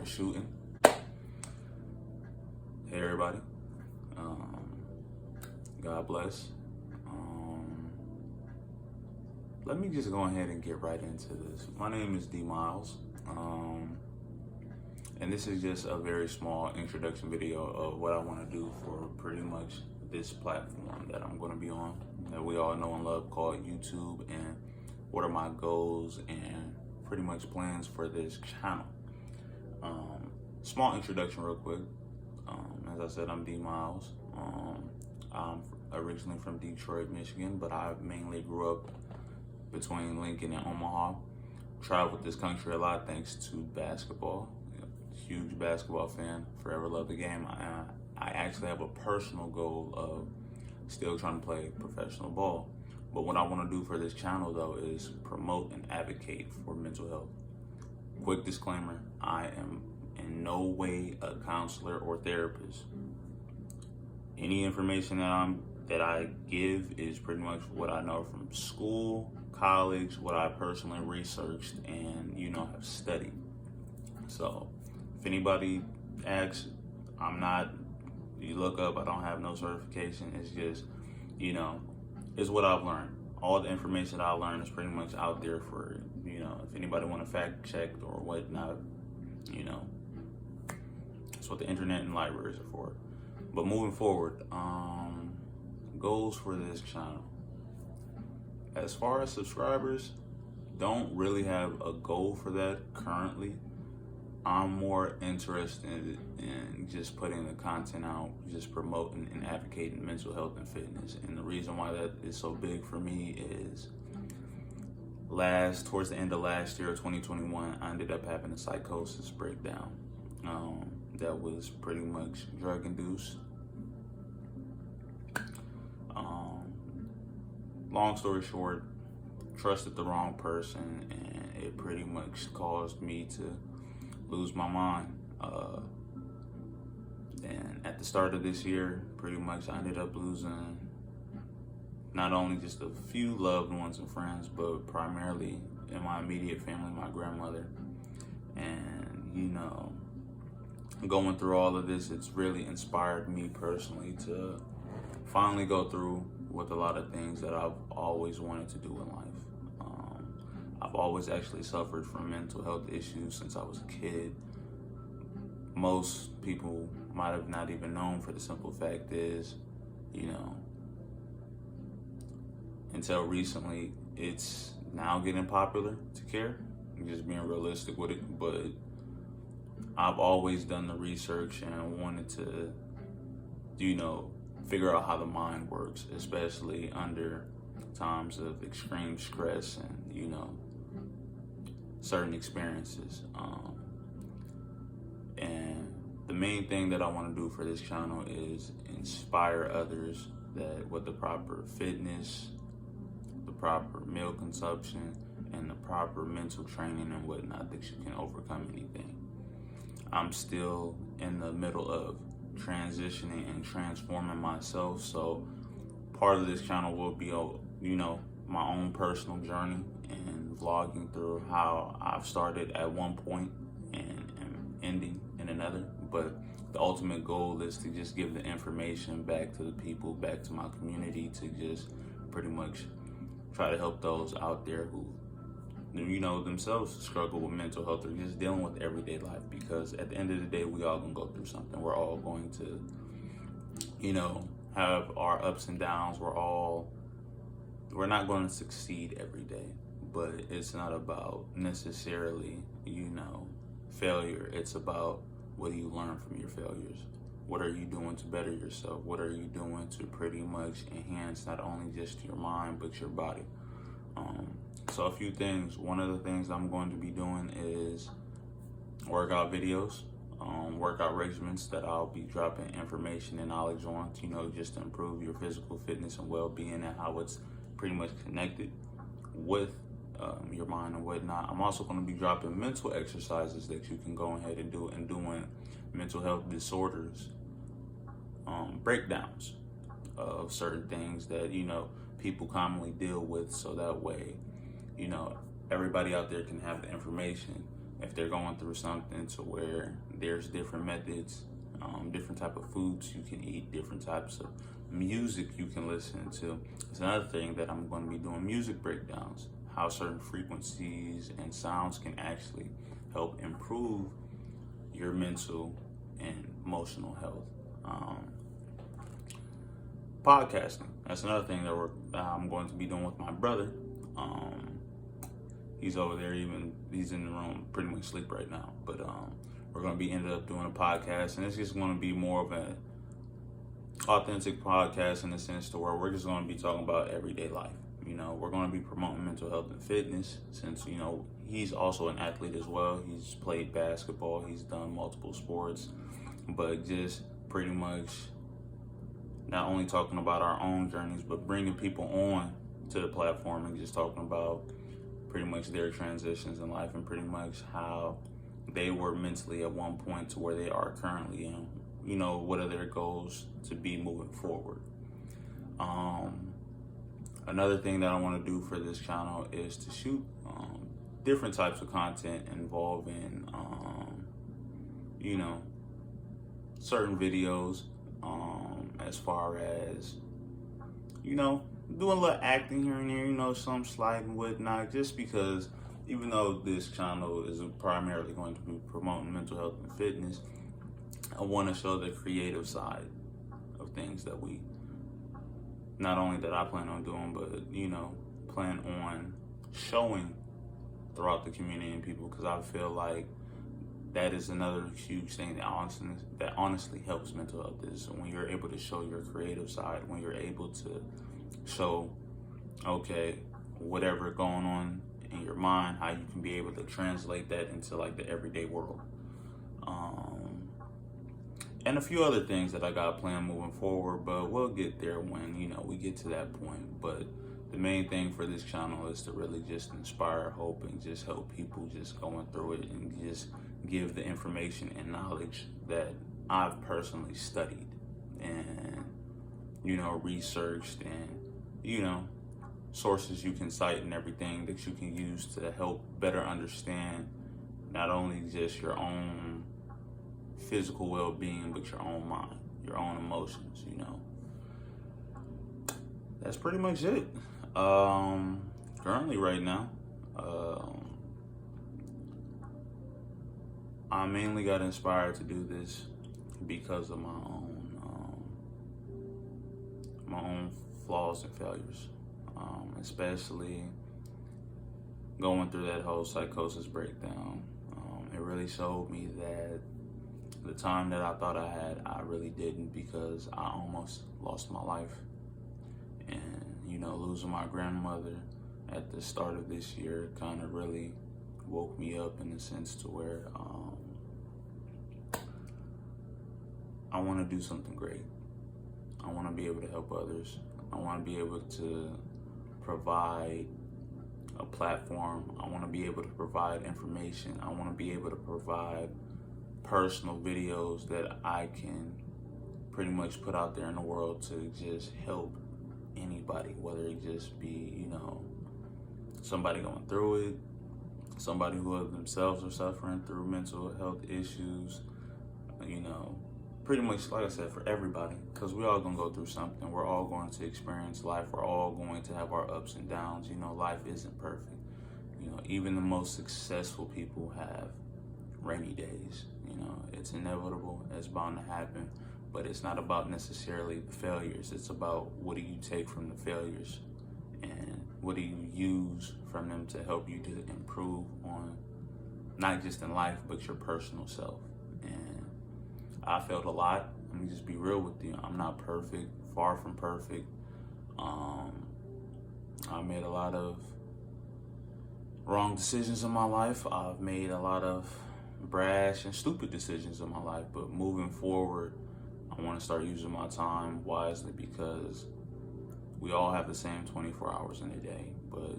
started shooting. Hey everybody, God bless. Let me just go ahead and get right into this. My name is D Miles, and this is just a very small introduction video of what I want to do for pretty much this platform that I'm going to be on, that we all know and love, called YouTube, and what are my goals and pretty much plans for this channel. Small introduction real quick. As I said, I'm D Miles. I'm originally from Detroit, Michigan, but I mainly grew up between Lincoln and Omaha. Traveled this country a lot thanks to basketball. Huge basketball fan, forever love the game. I actually have a personal goal of still trying to play professional ball. But what I want to do for this channel though is promote and advocate for mental health. Quick disclaimer, I am in no way a counselor or therapist. Any information that I give is pretty much what I know from school, college, what I personally researched and have studied. So if anybody asks, you look up, I don't have no certification. It's just, it's what I've learned. All the information I learned is pretty much out there for, if anybody want to fact check or whatnot, that's what the internet and libraries are for. But moving forward, goals for this channel. As far as subscribers, don't really have a goal for that currently. I'm more interested in just putting the content out, just promoting and advocating mental health and fitness. And the reason why that is so big for me is towards the end of last year, 2021, I ended up having a psychosis breakdown that was pretty much drug induced. Long story short, trusted the wrong person, and it pretty much caused me to lose my mind. And at the start of this year, pretty much I ended up losing not only just a few loved ones and friends, but primarily in my immediate family, my grandmother. And going through all of this, it's really inspired me personally to finally go through with a lot of things that I've always wanted to do in life. I've always actually suffered from mental health issues since I was a kid. Most people might have not even known, for the simple fact is, until recently, it's now getting popular to care. I'm just being realistic with it, but I've always done the research and wanted to, figure out how the mind works, especially under times of extreme stress and, certain experiences. And the main thing that I want to do for this channel is inspire others that with the proper fitness, the proper meal consumption, and the proper mental training and whatnot, that you can overcome anything. I'm still in the middle of transitioning and transforming myself, so part of this channel will be, my own personal journey and vlogging through how I've started at one point and am ending in another. But the ultimate goal is to just give the information back to the people, back to my community, to just pretty much try to help those out there who, themselves struggle with mental health or just dealing with everyday life. Because at the end of the day, we all gonna go through something. We're all going to, have our ups and downs. We're not going to succeed every day, but it's not about necessarily, failure. It's about what do you learn from your failures? What are you doing to better yourself? What are you doing to pretty much enhance not only just your mind, but your body? So a few things. One of the things I'm going to be doing is workout videos, workout regimens that I'll be dropping information and knowledge on, just to improve your physical fitness and well-being, and how it's pretty much connected with your mind and whatnot. I'm also going to be dropping mental exercises that you can go ahead and do, and doing mental health disorders, breakdowns of certain things that, people commonly deal with, so that way, everybody out there can have the information if they're going through something, to where there's different methods, different type of foods you can eat, different types of music you can listen to. It's another thing that I'm going to be doing, music breakdowns, how certain frequencies and sounds can actually help improve your mental and emotional health. Podcasting, that's another thing that I'm going to be doing with my brother. He's over there, he's in the room pretty much asleep right now, but we're going to be ended up doing a podcast, and it's just going to be more of an authentic podcast in the sense to where we're just going to be talking about everyday life. We're going to be promoting mental health and fitness, since he's also an athlete as well. He's played basketball, he's done multiple sports, but just pretty much not only talking about our own journeys, but bringing people on to the platform and just talking about pretty much their transitions in life, and pretty much how they were mentally at one point to where they are currently, and what are their goals to be moving forward. Another thing that I want to do for this channel is to shoot different types of content involving certain videos, as far as doing a little acting here and there, some slight and whatnot, just because even though this channel is primarily going to be promoting mental health and fitness, I want to show the creative side of things that not only that I plan on doing, but, plan on showing throughout the community and people, because I feel like that is another huge thing that honestly helps mental health, is when you're able to show your creative side, when you're able to show, okay, whatever going on in your mind, how you can be able to translate that into like the everyday world. And a few other things that I got planned moving forward, but we'll get there when, we get to that point. But the main thing for this channel is to really just inspire hope and just help people just going through it, and just give the information and knowledge that I've personally studied and, researched, and, sources you can cite and everything that you can use to help better understand not only just your own physical well-being, but your own mind, your own emotions. That's pretty much it. Currently right now, I mainly got inspired to do this because of my own flaws and failures, especially going through that whole psychosis breakdown. It really showed me that the time that I thought I had, I really didn't, because I almost lost my life. And, losing my grandmother at the start of this year kind of really woke me up in the sense to where I want to do something great. I want to be able to help others. I want to be able to provide a platform. I want to be able to provide information. I want to be able to provide personal videos that I can pretty much put out there in the world to just help anybody, whether it just be, somebody going through it, somebody who themselves are suffering through mental health issues, pretty much, like I said, for everybody, because we're all going to go through something. We're all going to experience life. We're all going to have our ups and downs. Life isn't perfect. Even the most successful people have rainy days. It's inevitable. It's bound to happen. But it's not about necessarily the failures. It's about what do you take from the failures, and what do you use from them to help you to improve on, not just in life, but your personal self. And I failed a lot. Let me just be real with you. I'm not perfect, far from perfect. I made a lot of wrong decisions in my life. I've made a lot of brash and stupid decisions in my life, but moving forward, I want to start using my time wisely, because we all have the same 24 hours in a day, but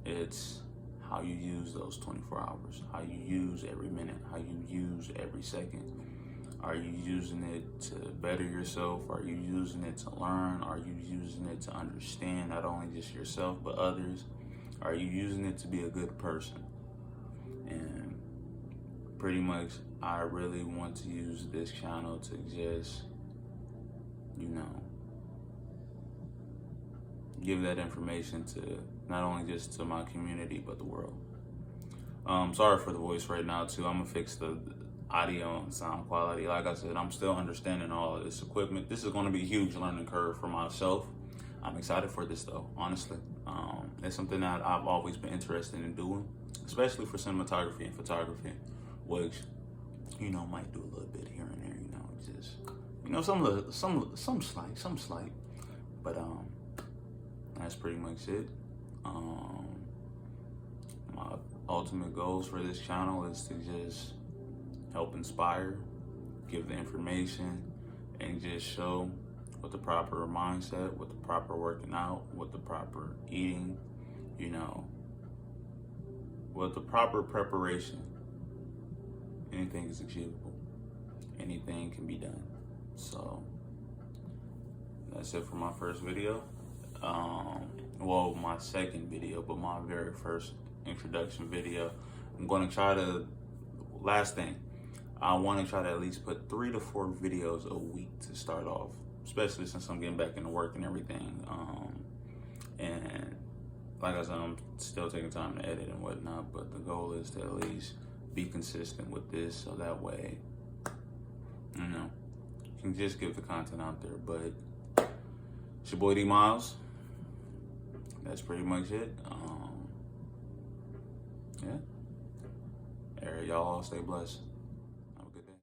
it's how you use those 24 hours, how you use every minute, how you use every second. Are you using it to better yourself? Are you using it to learn? Are you using it to understand not only just yourself, but others? Are you using it to be a good person? And pretty much, I really want to use this channel to just, you know, give that information to not only just to my community, but the world. Sorry for the voice right now too. I'm gonna fix the audio and sound quality. Like I said, I'm still understanding all of this equipment. This is gonna be a huge learning curve for myself. I'm excited for this though, honestly. It's something that I've always been interested in doing, especially for cinematography and photography, which, you know, might do a little bit here and there, you know, just, you know, some slight, but that's pretty much it. My ultimate goals for this channel is to just help inspire, give the information, and just show with the proper mindset, with the proper working out, with the proper eating, you know, with the proper preparation, anything is achievable. Anything can be done. So that's it for my first video. Well, my second video, but my very first introduction video. I'm going to try to, last thing, I want to try to at least put 3 to 4 videos a week to start off, especially since I'm getting back into work and everything. And like I said, I'm still taking time to edit and whatnot, but the goal is to at least be consistent with this, so that way, you know, you can just get the content out there. But it's your boy D Miles. That's pretty much it. Yeah. Y'all all stay blessed.